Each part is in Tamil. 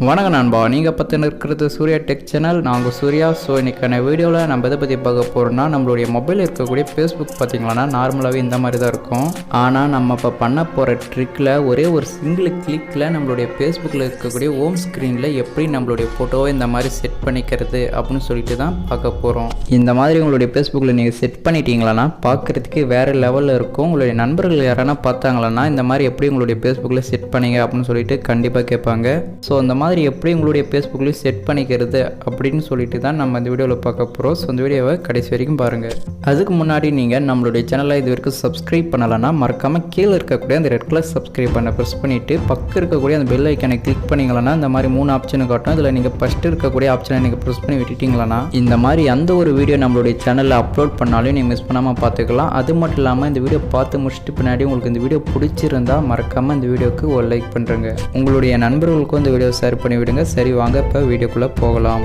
வணக்கம் நண்பா, நீங்கள் பார்த்துன்னு இருக்கிறது சூர்யா டெக் சேனல். நாங்கள் சூர்யா. ஸோ இன்றைக்கான வீடியோவில் நம்ம எதை பற்றி பார்க்க போகிறோம்னா, நம்மளுடைய மொபைலில் இருக்கக்கூடிய ஃபேஸ்புக் பார்த்திங்களா நார்மலாகவே இந்த மாதிரி தான் இருக்கும். ஆனால் நம்ம இப்போ பண்ண போகிற ட்ரிக்கில் ஒரே ஒரு சிங்கிள் கிளிக்கில் நம்மளுடைய ஃபேஸ்புக்கில் இருக்கக்கூடிய ஹோம் ஸ்க்ரீனில் எப்படி நம்மளுடைய ஃபோட்டோவை இந்த மாதிரி செட் பண்ணிக்கிறது அப்படின்னு சொல்லிட்டு தான் பார்க்க போகிறோம். இந்த மாதிரி உங்களுடைய ஃபேஸ்புக்கில் நீங்கள் செட் பண்ணிட்டீங்களான்னா பார்க்குறதுக்கு வேறு லெவலில் இருக்கும். உங்களுடைய நண்பர்கள் யாரானா பார்த்தாங்களன்னா இந்த மாதிரி எப்படி உங்களுடைய ஃபேஸ்புக்கில் செட் பண்ணிங்க அப்படின்னு சொல்லிட்டு கண்டிப்பாக கேட்பாங்க. ஸோ அந்த மாதிரி எப்படி உங்களுடைய ஃபேஸ்புக்லேயும் செட் பண்ணிக்கிறது அப்படின்னு சொல்லிட்டு தான் நம்ம இந்த வீடியோவில் பார்க்க போகிறோம். ஸோ இந்த வீடியோவை கடைசி வரைக்கும் பாருங்கள். அதுக்கு முன்னாடி நீங்கள் நம்மளுடைய சேனலை இது வரைக்கும் சப்ஸ்கிரைப் பண்ணலைன்னா மறக்காமல் கீழே இருக்கக்கூடிய அந்த ரெட் கலர் சப்ஸ்கிரைப் பண்ண ப்ரெஸ் பண்ணிவிட்டு பக்கம் இருக்கக்கூடிய அந்த பெல் ஐக்கனை கிளிக் பண்ணிங்களா இந்த மாதிரி 3 ஆப்ஷனை காட்டும். இதில் நீங்கள் ஃபஸ்ட்டு இருக்கக்கூடிய ஆப்ஷனை நீங்கள் ப்ரெஸ் பண்ணி விட்டுட்டீங்களா இந்த மாதிரி எந்த ஒரு வீடியோ நம்மளுடைய சேனலில் அப்லோட் பண்ணாலும் நீங்கள் மிஸ் பண்ணாமல் பார்த்துக்கலாம். அது மட்டும் இல்லாமல் இந்த வீடியோ பார்த்து முடிச்சுட்டு பின்னாடி உங்களுக்கு இந்த வீடியோ பிடிச்சிருந்தால் மறக்காமல் இந்த வீடியோவுக்கு ஒரு லைக் பண்ணுறேங்க. உங்களுடைய நண்பர்களுக்கும் இந்த வீடியோ ஷேர் பண்ணி விடுங்க. சரி, வாங்க இப்போ வீடியோக்குள்ளே போகலாம்.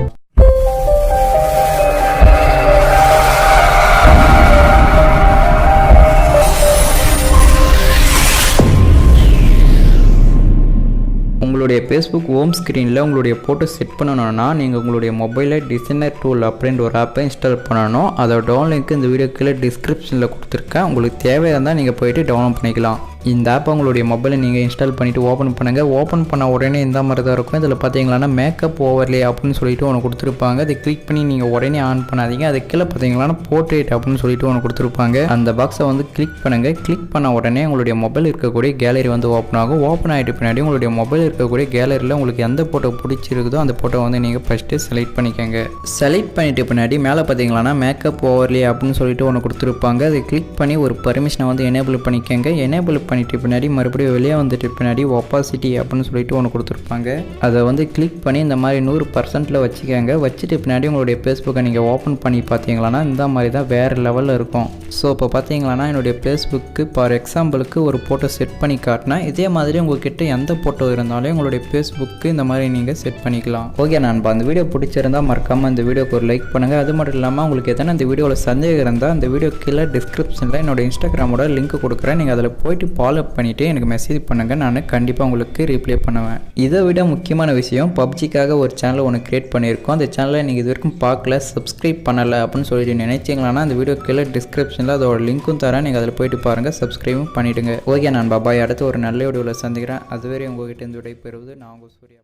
உங்களுடைய ஃபேஸ்புக் ஹோம் ஸ்க்ரீனில் உங்களுடைய ஃபோட்டோ செட் பண்ணணும்னா நீங்கள் உங்களுடைய மொபைலில் டிசைனர் டூல் அப்படின்ற ஒரு ஆப்பை இன்ஸ்டால் பண்ணணும். அதோட டவுன்லோட் லிங்க் இந்த வீடியோ கீழே டிஸ்கிரிப்ஷனில் கொடுத்துருக்கேன். உங்களுக்கு தேவையாக இருந்தால் நீங்கள் போய்ட்டு டவுன்லோட் பண்ணிக்கலாம். இந்த ஆப்பை உங்களுடைய மொபைலில் நீங்கள் இன்ஸ்டால் பண்ணிவிட்டு ஓப்பன் பண்ணுங்கள். ஓப்பன் பண்ண உடனே இந்த மாதிரி தான் இருக்கும். இதில் பார்த்தீங்களான்னா மேக்கப் ஓவர்லே அப்படின்னு சொல்லிட்டு ஒன்று கொடுத்துருப்பாங்க. அதை கிளிக் பண்ணி நீங்கள் உடனே ஆன் பண்ணாதீங்க. அது கீழே பார்த்தீங்களான்னா போர்ட்ரேட் அப்படின்னு சொல்லிட்டு ஒன்று கொடுத்துருப்பாங்க. அந்த பாக்ஸை வந்து கிளிக் பண்ணுங்கள். கிளிக் பண்ண உடனே உங்களுடைய மொபைல் இருக்கக்கூடிய கேலரி வந்து ஓப்பன் ஆகும். ஓப்பன் ஆகிட்டு பின்னாடி உங்களுடைய மொபைல் இருக்கக்கூடிய கேலரியில் உங்களுக்கு எந்த ஃபோட்டோ பிடிச்சிருக்குதோ அந்த ஃபோட்டோ வந்து நீங்கள் ஃபஸ்ட்டு செலக்ட் பண்ணிக்கோங்க. செலக்ட் பண்ணிட்டு பின்னாடி மேலே பார்த்தீங்களான்னா மேக்கப் ஓவர்லே அப்படின்னு சொல்லிட்டு ஒன்று கொடுத்துருப்பாங்க. அதை கிளிக் பண்ணி ஒரு பர்மிஷனை வந்து எனேபிள் பண்ணிக்கோங்க. எனேபிள் பண்ணிட்டு பின்னாடி மறுபடியும் வெளியே வந்துட்டு பின்னாடி ஒப்பாசிட்டி அப்படின்னு சொல்லிட்டு ஒன்று கொடுத்துருப்பாங்க. அதை வந்து கிளிக் பண்ணி இந்த மாதிரி 100% வச்சுக்கோங்க. வச்சுட்டு பின்னாடி உங்களுடைய ஃபேஸ்புக்கை நீங்கள் ஓப்பன் பண்ணி பார்த்தீங்களான்னா இந்த மாதிரி தான் வேறு லெவலில் இருக்கும். ஸோ இப்போ பார்த்தீங்களான்னா என்னுடைய ஃபேஸ்புக்கு ஃபார் எக்ஸாம்பிளுக்கு ஒரு ஃபோட்டோ செட் பண்ணி காட்டினா இதே மாதிரி உங்கள்கிட்ட எந்த ஃபோட்டோ இருந்தாலும் உங்களுடைய ஃபேஸ்புக்கு இந்த மாதிரி நீங்கள் செட் பண்ணிக்கலாம். ஓகே நண்பா, அந்த வீடியோ பிடிச்சிருந்தால் மறக்காமல் இந்த வீடியோக்கு ஒரு லைக் பண்ணுங்கள். அது மட்டும் இல்லாமல் உங்களுக்கு எதனா இந்த வீடியோவில் சந்தேகம் இருந்தால் அந்த வீடியோ கீழே டிஸ்கிரிப்ஷனில் என்னோட இன்ஸ்டாகிராமோட லிங்க் கொடுக்குறேன். நீங்கள் அதில் போய்ட்டு ஃபாலோ பண்ணிவிட்டு எனக்கு மெசேஜ் பண்ணுங்கள். நான் கண்டிப்பாக உங்களுக்கு ரிப்ளை பண்ணுவேன். இதை விட முக்கியமான விஷயம், பப்ஜிக்காக ஒரு சேனல் ஒன்று க்ரியேட் பண்ணியிருக்கோம். அந்த சேனலை நீங்கள் இது வரைக்கும் பார்க்கல, சப்ஸ்கிரைப் பண்ணலை அப்படின்னு சொல்லிட்டு நினைச்சிங்களான்னா அந்த வீடியோ கீழே டிஸ்கிரிப்ஷனில் அதோட லிங்க்கும் தரேன். நீங்கள் அதில் போய்ட்டு பாருங்கள், சப்ஸ்கிரைபும் பண்ணிவிடுங்க. ஓகே நான் பாபாய், அடுத்து ஒரு நல்ல வீடியோவில் சந்திக்கிறேன். அதுவரை உங்கள்கிட்ட இருந்து விடை பெறுவது நான் உங்கள் சூர்யா.